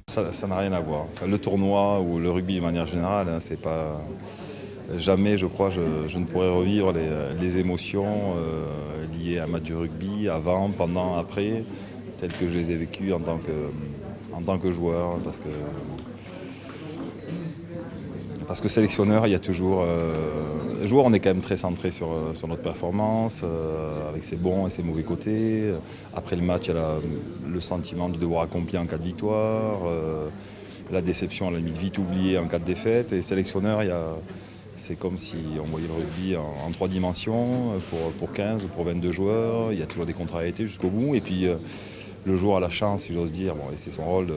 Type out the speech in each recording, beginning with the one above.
Ça n'a rien à voir. Enfin, le tournoi ou le rugby de manière générale, hein, c'est pas. Jamais, je crois, je ne pourrais revivre les émotions liées à un match de rugby, avant, pendant, après, telles que je les ai vécues en tant que joueur. Parce que sélectionneur, il y a toujours. Joueur, on est quand même très centré sur notre performance, avec ses bons et ses mauvais côtés. Après le match, il y a le sentiment de devoir accomplir en cas de victoire, la déception, à la limite, vite oubliée en cas de défaite. Et sélectionneur, c'est comme si on voyait le rugby en 3 dimensions, pour 15 ou pour 22 joueurs. Il y a toujours des contrariétés jusqu'au bout. Et puis, le joueur a la chance, si j'ose dire, et c'est son rôle,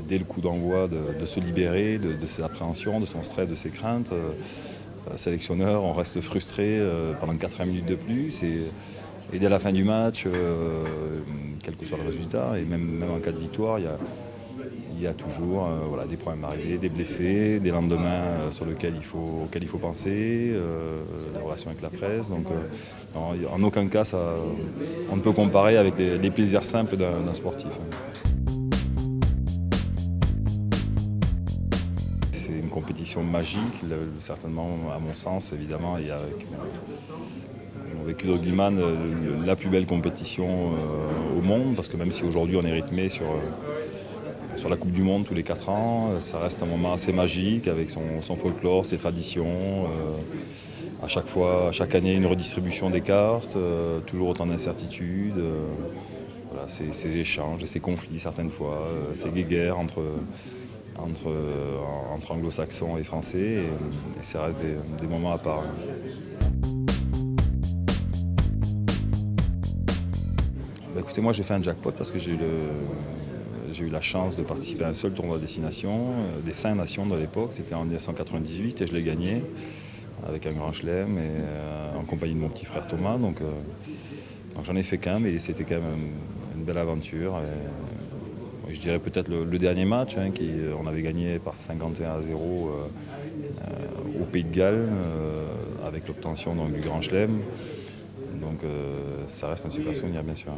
dès le coup d'envoi, de se libérer de ses appréhensions, de son stress, de ses craintes. Sélectionneur, on reste frustré pendant 80 minutes de plus. Et dès la fin du match, quel que soit le résultat, et même en cas de victoire, il y a toujours des problèmes arrivés, des blessés, des lendemains auxquels il faut penser, des relations avec la presse. Donc, en aucun cas, on ne peut comparer avec les plaisirs simples d'un sportif. C'est une compétition magique, certainement, à mon sens, évidemment. Il y a, mon vécu de rugbyman, la plus belle compétition au monde, parce que même si aujourd'hui on est rythmé sur la Coupe du Monde tous les 4 ans, ça reste un moment assez magique avec son folklore, ses traditions. À chaque fois, chaque année, une redistribution des cartes, toujours autant d'incertitudes. Ces échanges et ces conflits certaines fois, ces guéguerres entre anglo-saxons et français, et ça reste des moments à part. Écoutez, moi j'ai fait un jackpot parce que j'ai eu la chance de participer à un seul tournoi de destination, des 5 nations de l'époque, c'était en 1998 et je l'ai gagné avec un grand chelem et en compagnie de mon petit frère Thomas. Donc j'en ai fait qu'un, mais c'était quand même une belle aventure. Je dirais peut-être le dernier match, on avait gagné par 51-0 au Pays de Galles, avec l'obtention du Grand Chelem. Donc ça reste un super souvenir, bien sûr.